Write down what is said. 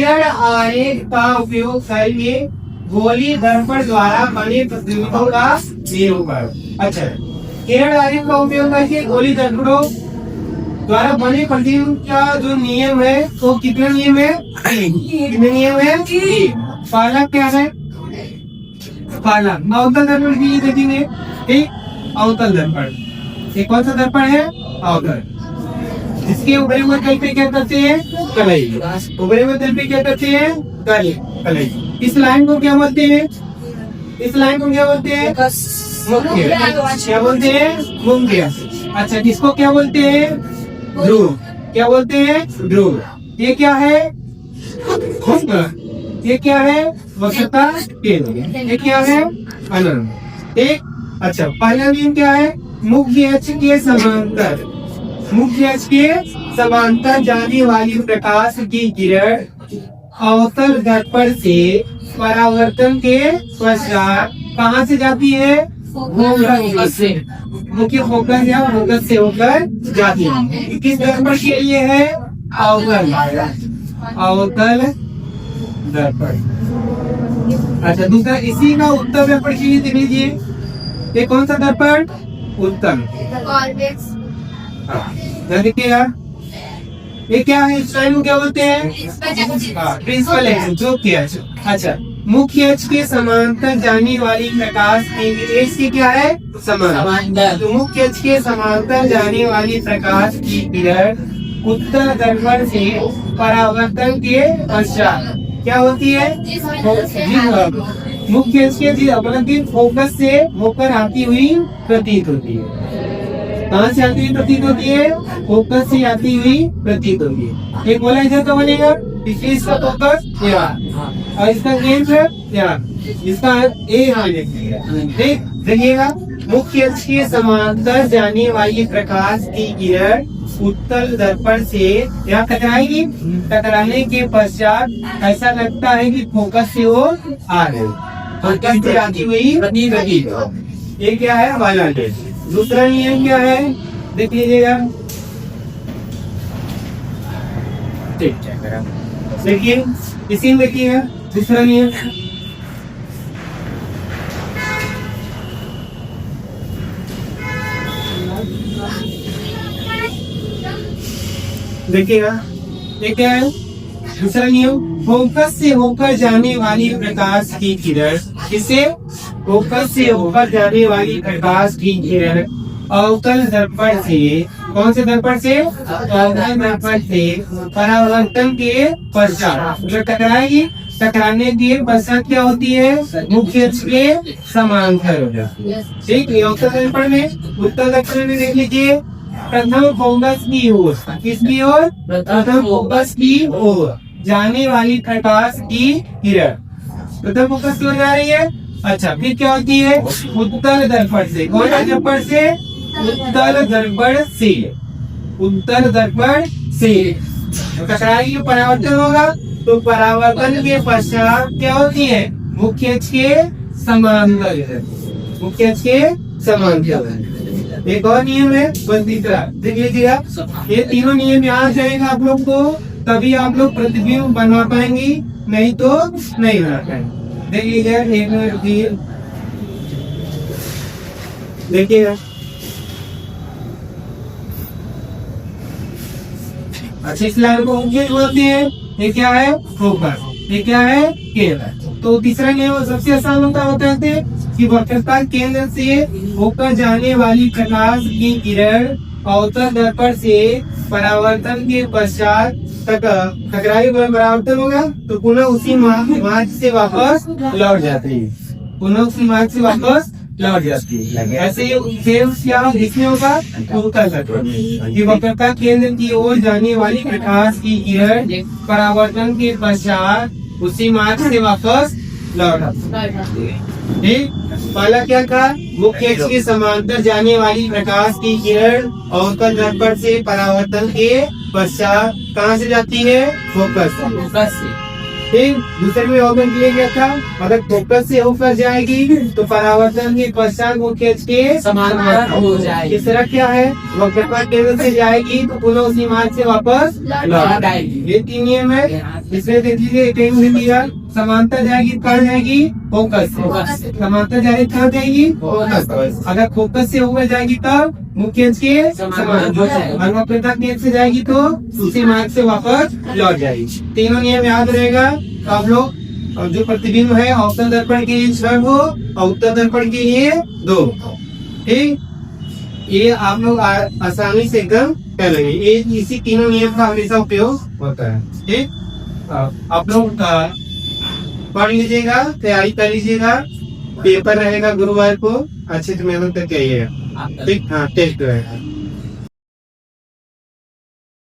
किरण आरेख का उपयोग करके गोली दर्पण द्वारा बने प्रतिबिंबों का निरूपण। अच्छा, किरण आरेख का उपयोग करके गोली दर्पणों द्वारा बने प्रतिबिंब का जो नियम है वो कितने नियम है? कितने नियम है? पहला क्या है? पहला अवतल दर्पण की देखेंगे, ठीक, अवतल दर्पण। ये कौन सा दर्पण है? अवतल। इसके उभरे हुए तल पे क्या करते हैं? कलई। उभरे हुए तल पे क्या करते हैं? कलई। इस लाइन को क्या बोलते हैं? इस लाइन को क्या बोलते हैं? मुख्य। क्या बोलते हैं? मुख्य। अच्छा, किसको क्या बोलते हैं? ध्रुव। क्या बोलते हैं? ध्रुव। ये क्या है? ये क्या है? वक्रता केंद्र। ये क्या है? अनंत। एक। अच्छा, पहला नियम क्या है? मुख्य अक्ष के समांतर, मुख्य अक्ष के समांतर जाने वाली प्रकाश की किरण अवतल दर्पण से परावर्तन के पश्चात कहाँ से जाती है? फोकस से। मुख्य फोकस या फोकस से होकर जाती है। किस दर्पण के लिए है? अवतल, अवतल दर्पण। अच्छा, दूसरा इसी का उत्तल दर्पण के लिए देख लीजिए। ये कौन सा दर्पण? उत्तल। देखिएगा, ये क्या है? इस लाइन को क्या बोलते हैं? प्रिंसिपल है जो किया। अच्छा, मुख्य अक्ष के समांतर जाने वाली प्रकाश की इसकी क्या है? समांतर। तो मुख्य अक्ष के समांतर जाने वाली प्रकाश की किरण उत्तल दर्पण से परावर्तन के पश्चात क्या होती है? मुख्य अक्ष के अवलंबित फोकस से होकर आती हुई प्रतीत होती है। कहाँ से आती हुई प्रतीत होती है? फोकस से आती हुई प्रतीत होती है। एक बोला इधर तो बनेगा, इसका फोकस यहाँ और इसका केंद्र यहाँ, इसका ए यहाँ देखिएगा। मुख्य अक्ष के समांतर जाने वाली प्रकाश की किरण उत्तल दर्पण से यहाँ टकराएगी। टकराने के पश्चात ऐसा लगता है कि फोकस से वो आ रही, फोकस से आती हुई प्रतीत होती है। ये क्या है? हमारा दूसरा नियम क्या है? देख लीजिएगा, देखिए इसी में देखिएगा दूसरा नियम। देखिएगा, ये क्या है? दूसरा नियम, फोकस से होकर जाने वाली प्रकाश की किरण, इसे फोकस से होकर जाने वाली प्रकाश की किरण अवतल दर्पण से, कौन से दर्पण से? अवतल दर्पण से परावर्तन के पश्चात जो टकराएगी, टकराने के पश्चात क्या होती है? मुख्य अक्ष के समांतर हो जाती है। ठीक, अवतल दर्पण में, उत्तल दर्पण में देख लीजिए, प्रथम फोकस की ओर, किसकी ओर? प्रथम फोकस की ओर जाने वाली प्रकाश की किरण प्रथम फोकस की ओर जा रही है। अच्छा, फिर क्या होती है? उत्तल दर्पण से, कौन सा दर्पण से? उत्तल दर्पण से, उत्तल दर्पण से टकराएगी, परावर्तन होगा। तो परावर्तन के पश्चात क्या होती है? मुख्य अक्ष के समांतर, मुख्य अक्ष के समांतर। एक और नियम है बस तीसरा, देख लीजिएगा। ये तीनों नियम याद जाएगा आप लोग को, तभी आप लोग प्रतिबिंब बना पाएंगे, नहीं तो नहीं बना पाएंगे। देख लीजिएगा, एक मिनट देखिएगा। अच्छा, इस लाइन को बोलते हैं, ये क्या है? फोकस। ये क्या है? केंद्र। तो तीसरा नियम सबसे आसान होता है कि वक्रता केंद्र से होकर जाने वाली प्रकाश की किरण अवतल दर्पण से परावर्तन के पश्चात टकराई परावर्तन होगा तो पुनः उसी मार्ग से वापस लौट जाती है, पुनः उसी मार्ग से वापस लौट जाती है। ऐसे दिखने होगा तो कर सकते कि वक्रता केंद्र की ओर जाने वाली प्रकाश की किरण परावर्तन के पश्चात उसी मार्ग से वापस लौट आती है। ठीक, पहला क्या कहा? मुख्य अक्ष के समांतर जाने वाली प्रकाश की किरण अवतल दर्पण से परावर्तन के पश्चात कहाँ से जाती है? फोकस से। फिर दूसरे में ऑर्गन किया गया था, अगर फोकस से होकर जाएगी तो परावर्तन के पश्चात वो खींच के समानांतर हो जाएगी। तीसरा क्या है, वक्रता केंद्र से जाएगी तो पुनः उसी मार्ग से वापस लौट आएगी। ये 3 नियम है। इसमें देख लीजिए कहीं भी दिया, समांतर जाएगी कहाँ जाएगी, फोकस फोकस से। से। समांतर जाएगी कहाँ जाएगी, फोकस फोकस। अगर फोकस से होकर जाएगी तब मुख्य केंद्र के समानांतर हो जाएगी। और वक्रता केंद्र से जाएगी तो उसी मार्ग से वापस लौट जाएगी। तीनों नियम याद रहेगा। तो आप लोग और जो प्रतिबिंब है अवतल दर्पण के लिए 6 हो और उत्तर दर्पण के लिए 2। ठीक, ये आप लोग आसानी से एकदम कर लेंगे। ये इसी तीनों नियम का हमेशा उपयोग होता है। ठीक, आप लोग पढ़ लीजिएगा, तैयारी कर लीजिएगा। पेपर रहेगा गुरुवार को, अच्छे से मेहनत करके आइएगा। ठीक, हाँ टेस्ट रहेगा।